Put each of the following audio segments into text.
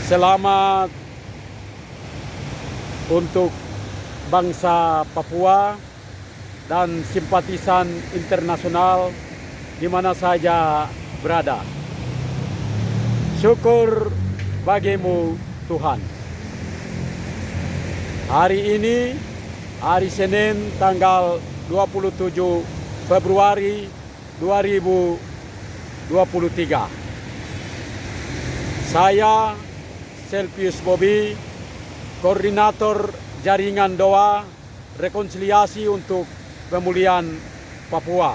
Selamat untuk bangsa Papua dan simpatisan internasional di mana saja berada. Syukur bagimu Tuhan. Hari ini, hari Senin tanggal 27 Februari 2023. Saya Selpius Bobi, Koordinator Jaringan Doa Rekonsiliasi untuk Pemulihan Papua,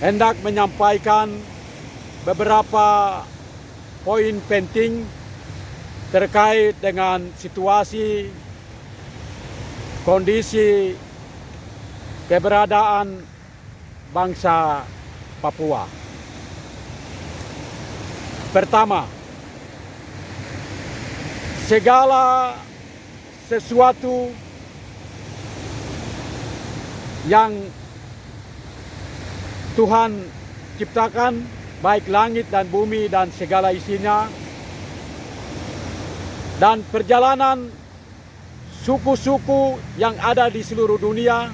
hendak menyampaikan beberapa poin penting terkait dengan situasi, kondisi, keberadaan bangsa Papua. Pertama, segala sesuatu yang Tuhan ciptakan, baik langit dan bumi dan segala isinya, dan perjalanan suku-suku yang ada di seluruh dunia,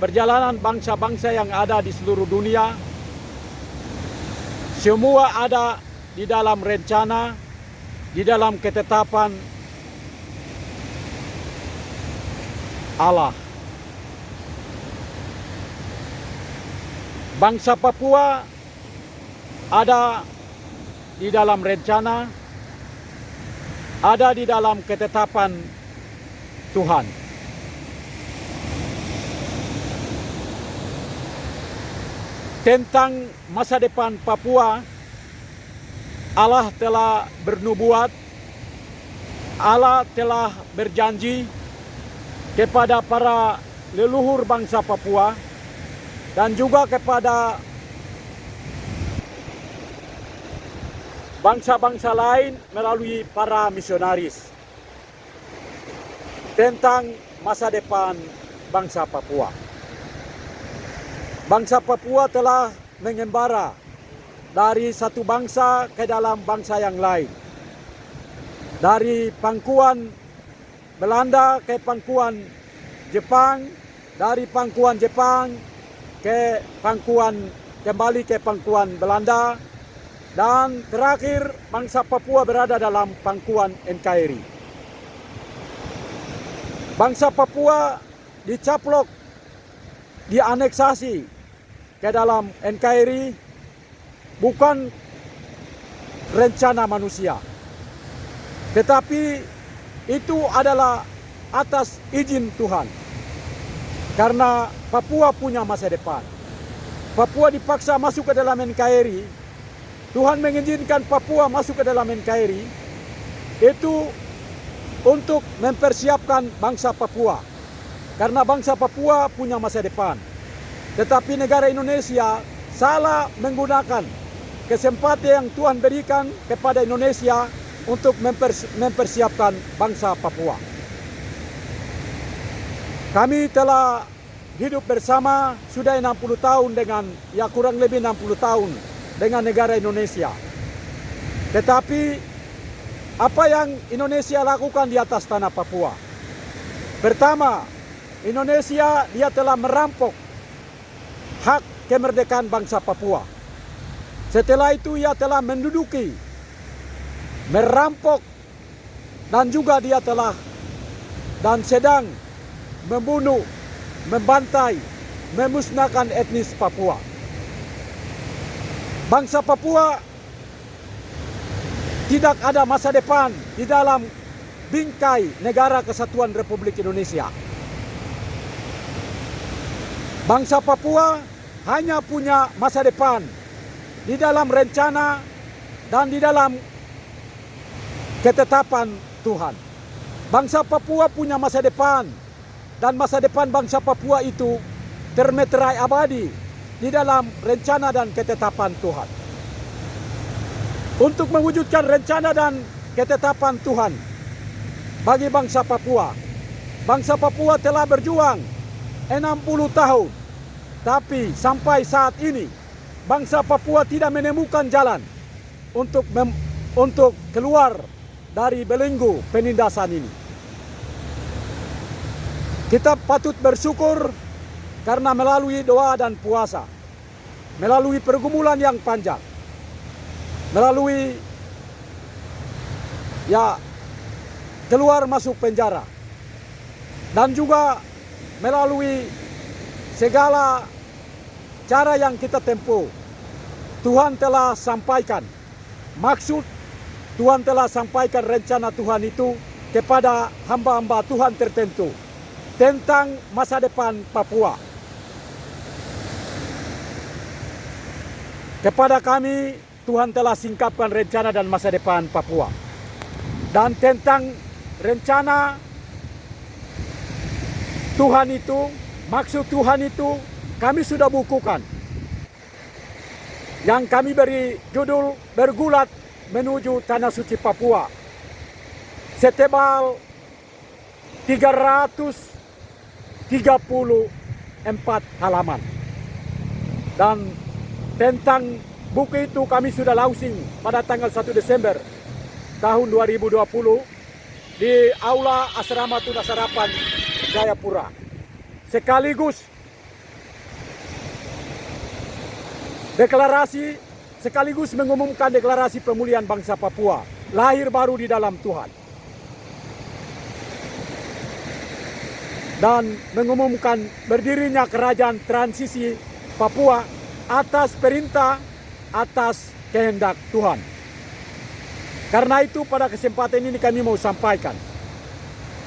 perjalanan bangsa-bangsa yang ada di seluruh dunia, semua ada di dalam rencana, di dalam ketetapan Allah. Bangsa Papua ada di dalam rencana, ada di dalam ketetapan Tuhan. Tentang masa depan Papua, Allah telah bernubuat, Allah telah berjanji kepada para leluhur bangsa Papua dan juga kepada bangsa-bangsa lain melalui para misionaris tentang masa depan bangsa Papua. Bangsa Papua telah mengembara dari satu bangsa ke dalam bangsa yang lain. Dari pangkuan Belanda ke pangkuan Jepang, dari pangkuan Jepang ke kembali ke pangkuan Belanda, dan terakhir bangsa Papua berada dalam pangkuan NKRI. Bangsa Papua dicaplok, dianeksasi ke dalam NKRI bukan rencana manusia, tetapi itu adalah atas izin Tuhan. Karena Papua punya masa depan. Papua dipaksa masuk ke dalam NKRI. Tuhan mengizinkan Papua masuk ke dalam NKRI itu untuk mempersiapkan bangsa Papua. Karena bangsa Papua punya masa depan. Tetapi negara Indonesia salah menggunakan kesempatan yang Tuhan berikan kepada Indonesia untuk mempersiapkan bangsa Papua. Kami telah hidup bersama sudah 60 tahun dengan, kurang lebih 60 tahun dengan negara Indonesia. Tetapi apa yang Indonesia lakukan di atas tanah Papua? Pertama, Indonesia dia telah merampok hak kemerdekaan bangsa Papua. Setelah itu ia telah menduduki, merampok, dan juga dia telah dan sedang membunuh, membantai, memusnahkan etnis Papua. Bangsa Papua tidak ada masa depan di dalam bingkai Negara Kesatuan Republik Indonesia. Bangsa Papua hanya punya masa depan di dalam rencana dan di dalam ketetapan Tuhan. Bangsa Papua punya masa depan, dan masa depan bangsa Papua itu termeterai abadi di dalam rencana dan ketetapan Tuhan. Untuk mewujudkan rencana dan ketetapan Tuhan bagi bangsa Papua telah berjuang 60 tahun, tapi sampai saat ini bangsa Papua tidak menemukan jalan untuk keluar dari belenggu penindasan ini. Kita patut bersyukur karena melalui doa dan puasa, melalui pergumulan yang panjang, melalui keluar masuk penjara, dan juga melalui segala cara yang kita tempuh, Tuhan telah sampaikan maksud, Tuhan telah sampaikan rencana Tuhan itu kepada hamba-hamba Tuhan tertentu tentang masa depan Papua. Kepada kami, Tuhan telah singkapkan rencana dan masa depan Papua. Dan tentang rencana Tuhan itu, maksud Tuhan itu, kami sudah bukukan. Yang kami beri judul Bergulat Menuju Tanah Suci Papua. Setebal 334 halaman. Dan tentang buku itu kami sudah launching pada tanggal 1 Desember tahun 2020 di Aula Asrama Tuna Sarapan Jayapura. Sekaligus mengumumkan deklarasi pemulihan bangsa Papua, lahir baru di dalam Tuhan. Dan mengumumkan berdirinya kerajaan transisi Papua atas perintah, atas kehendak Tuhan. Karena itu pada kesempatan ini kami mau sampaikan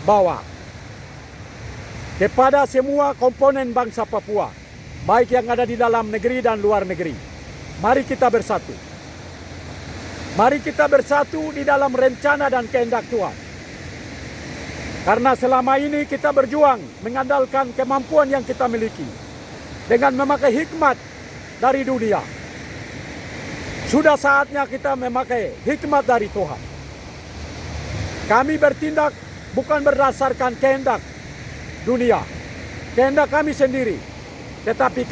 bahwa kepada semua komponen bangsa Papua, baik yang ada di dalam negeri dan luar negeri, mari kita bersatu. Mari kita bersatu di dalam rencana dan kehendak Tuhan. Karena selama ini kita berjuang mengandalkan kemampuan yang kita miliki dengan memakai hikmat dari dunia. Sudah saatnya kita memakai hikmat dari Tuhan. Kami bertindak bukan berdasarkan kehendak dunia, kehendak kami sendiri, tetapi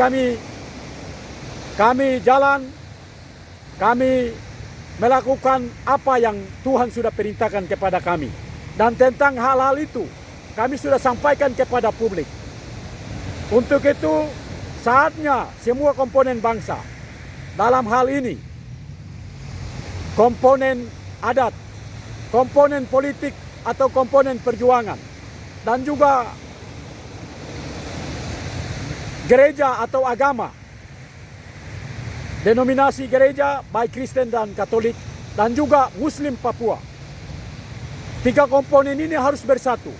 kami jalan, kami melakukan apa yang Tuhan sudah perintahkan kepada kami. Dan tentang hal-hal itu kami sudah sampaikan kepada publik. Untuk itu saatnya semua komponen bangsa, dalam hal ini komponen adat, komponen politik atau komponen perjuangan, dan juga gereja atau agama, denominasi gereja baik Kristen dan Katolik, dan juga Muslim Papua. Tiga komponen ini harus bersatu.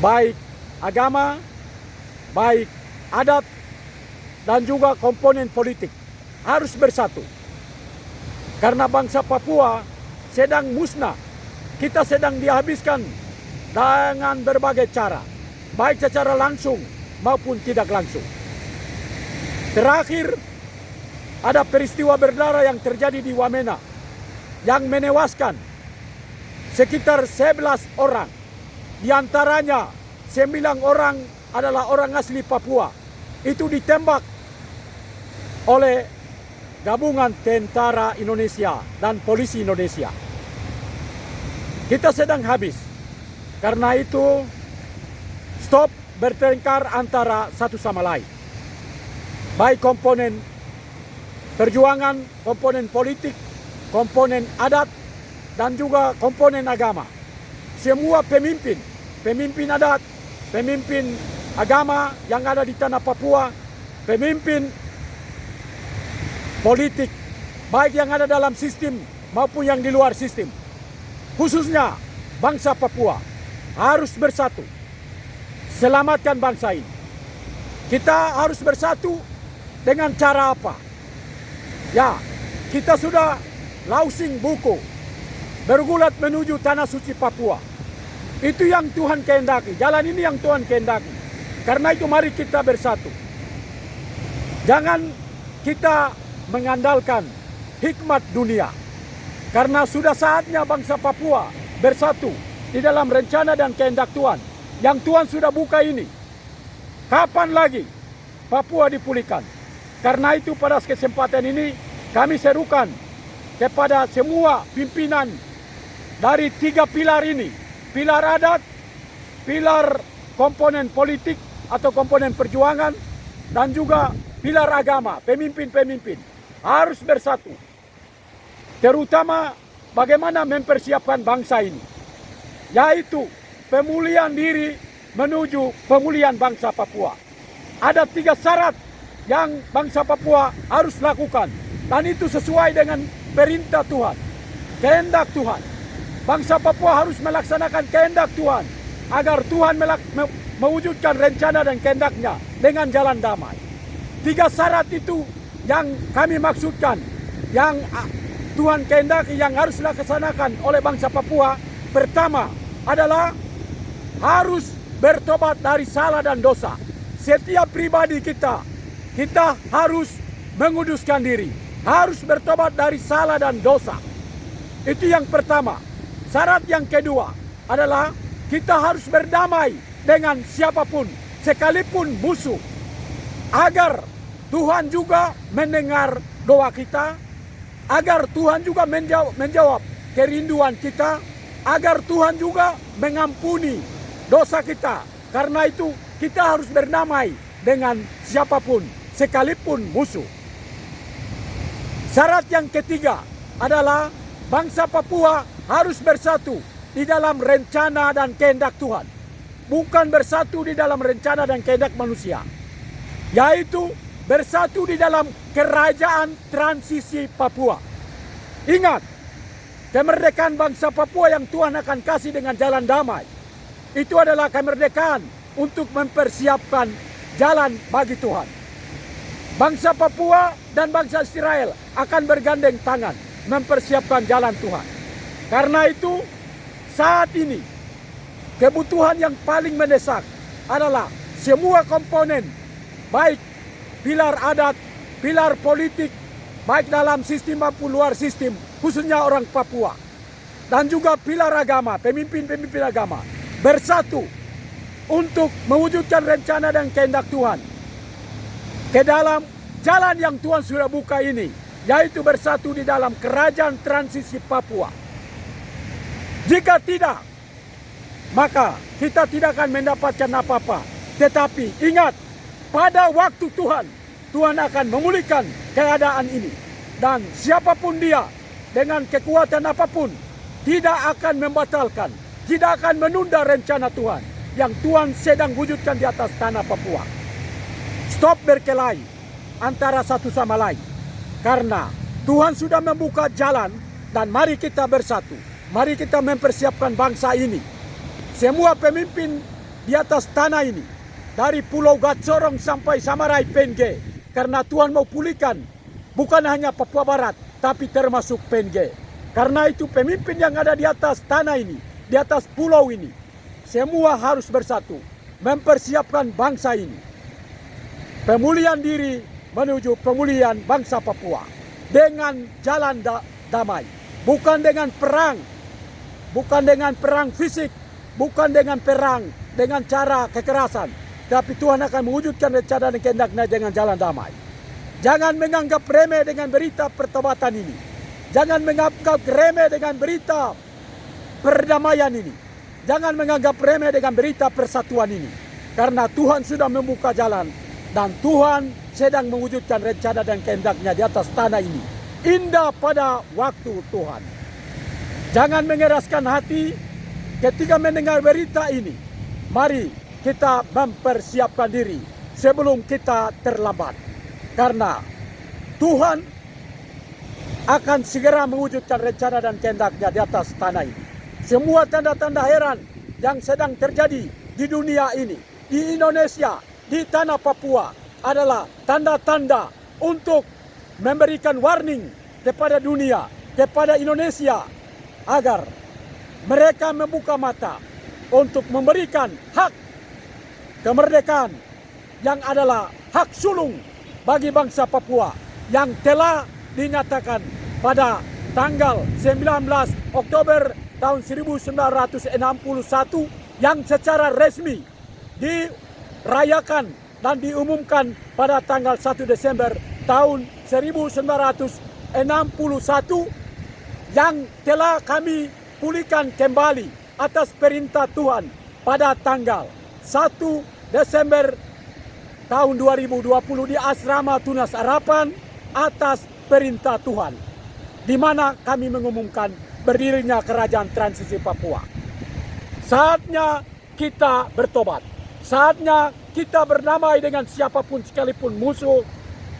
Baik agama, baik adat, dan juga komponen politik harus bersatu. Karena bangsa Papua sedang musnah. Kita sedang dihabiskan dengan berbagai cara, baik secara langsung maupun tidak langsung. Terakhir, ada peristiwa berdarah yang terjadi di Wamena yang menewaskan sekitar 11 orang. Di antaranya 9 orang adalah orang asli Papua. Itu ditembak oleh gabungan tentara Indonesia dan polisi Indonesia. Kita sedang habis. Karena itu stop bertengkar antara satu sama lain. Baik komponen perjuangan, komponen politik, komponen adat, dan juga komponen agama. Semua pemimpin adat, pemimpin agama yang ada di tanah Papua, pemimpin politik, baik yang ada dalam sistem maupun yang di luar sistem, khususnya bangsa Papua, harus bersatu. Selamatkan bangsa ini. Kita harus bersatu dengan cara apa? Ya, kita sudah launching buku Bergulat Menuju Tanah Suci Papua. Itu yang Tuhan kehendaki. Jalan ini yang Tuhan kehendaki. Karena itu mari kita bersatu. Jangan kita mengandalkan hikmat dunia. Karena sudah saatnya bangsa Papua bersatu di dalam rencana dan kehendak Tuhan. Yang Tuhan sudah buka ini. Kapan lagi Papua dipulihkan? Karena itu pada kesempatan ini kami serukan kepada semua pimpinan dari 3 pilar ini. Pilar adat, pilar komponen politik atau komponen perjuangan, dan juga pilar agama, pemimpin-pemimpin harus bersatu. Terutama bagaimana mempersiapkan bangsa ini, yaitu pemulihan diri menuju pemulihan bangsa Papua. Ada 3 syarat yang bangsa Papua harus lakukan, dan itu sesuai dengan perintah Tuhan, kehendak Tuhan. Bangsa Papua harus melaksanakan kehendak Tuhan agar Tuhan mewujudkan rencana dan kehendaknya dengan jalan damai. 3 syarat itu yang kami maksudkan, yang Tuhan kehendaki yang harus dilaksanakan oleh bangsa Papua. Pertama adalah harus bertobat dari salah dan dosa. Setiap pribadi kita harus menguduskan diri, harus bertobat dari salah dan dosa. Itu yang pertama. Syarat yang kedua adalah kita harus berdamai dengan siapapun, sekalipun musuh, agar Tuhan juga mendengar doa kita, agar Tuhan juga menjawab kerinduan kita, agar Tuhan juga mengampuni dosa kita. Karena itu kita harus berdamai dengan siapapun, sekalipun musuh. Syarat yang ketiga adalah bangsa Papua harus bersatu di dalam rencana dan kehendak Tuhan, bukan bersatu di dalam rencana dan kehendak manusia, yaitu bersatu di dalam kerajaan transisi Papua. Ingat, kemerdekaan bangsa Papua yang Tuhan akan kasih dengan jalan damai, itu adalah kemerdekaan untuk mempersiapkan jalan bagi Tuhan. Bangsa Papua dan bangsa Israel akan bergandeng tangan mempersiapkan jalan Tuhan. Karena itu saat ini kebutuhan yang paling mendesak adalah semua komponen, baik pilar adat, pilar politik, baik dalam sistem maupun luar sistem, khususnya orang Papua, dan juga pilar agama, pemimpin-pemimpin agama, bersatu untuk mewujudkan rencana dan kehendak Tuhan ke dalam jalan yang Tuhan sudah buka ini, yaitu bersatu di dalam kerajaan transisi Papua. Jika tidak, maka kita tidak akan mendapatkan apa-apa. Tetapi ingat, pada waktu Tuhan akan memulihkan keadaan ini. Dan siapapun dia, dengan kekuatan apapun, tidak akan membatalkan, tidak akan menunda rencana Tuhan yang Tuhan sedang wujudkan di atas tanah Papua. Stop berkelahi antara satu sama lain, karena Tuhan sudah membuka jalan, dan mari kita bersatu. Mari kita mempersiapkan bangsa ini. Semua pemimpin di atas tanah ini, dari Pulau Gatsorong sampai Samarai PNG, karena Tuhan mau pulihkan bukan hanya Papua Barat, tapi termasuk PNG. Karena itu pemimpin yang ada di atas tanah ini, di atas pulau ini, semua harus bersatu mempersiapkan bangsa ini. Pemulihan diri menuju pemulihan bangsa Papua dengan jalan damai, bukan dengan perang. Bukan dengan perang fisik, bukan dengan perang dengan cara kekerasan, tapi Tuhan akan mewujudkan rencana dan kehendaknya dengan jalan damai. Jangan menganggap remeh dengan berita pertobatan ini. Jangan menganggap remeh dengan berita perdamaian ini. Jangan menganggap remeh dengan berita persatuan ini. Karena Tuhan sudah membuka jalan, dan Tuhan sedang mewujudkan rencana dan kehendaknya di atas tanah ini. Indah pada waktu Tuhan. Jangan mengeraskan hati ketika mendengar berita ini. Mari kita mempersiapkan diri sebelum kita terlambat. Karena Tuhan akan segera mewujudkan rencana dan kehendaknya di atas tanah ini. Semua tanda-tanda heran yang sedang terjadi di dunia ini, di Indonesia, di tanah Papua, adalah tanda-tanda untuk memberikan warning kepada dunia, kepada Indonesia, agar mereka membuka mata untuk memberikan hak kemerdekaan yang adalah hak sulung bagi bangsa Papua yang telah dinyatakan pada tanggal 19 Oktober tahun 1961 yang secara resmi dirayakan dan diumumkan pada tanggal 1 Desember tahun 1961 yang telah kami dipulihkan kembali atas perintah Tuhan pada tanggal 1 Desember tahun 2020 di Asrama Tunas Harapan atas perintah Tuhan, di mana kami mengumumkan berdirinya Kerajaan Transisi Papua. Saatnya kita bertobat. Saatnya kita berdamai dengan siapapun sekalipun musuh.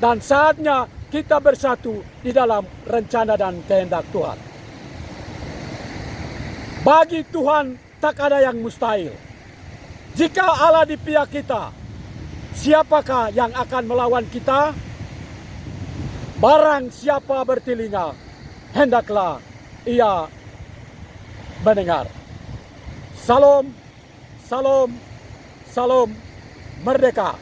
Dan saatnya kita bersatu di dalam rencana dan kehendak Tuhan. Bagi Tuhan tak ada yang mustahil. Jika Allah di pihak kita, siapakah yang akan melawan kita? Barang siapa bertelinga, hendaklah ia mendengar. Salam, salam, salam merdeka.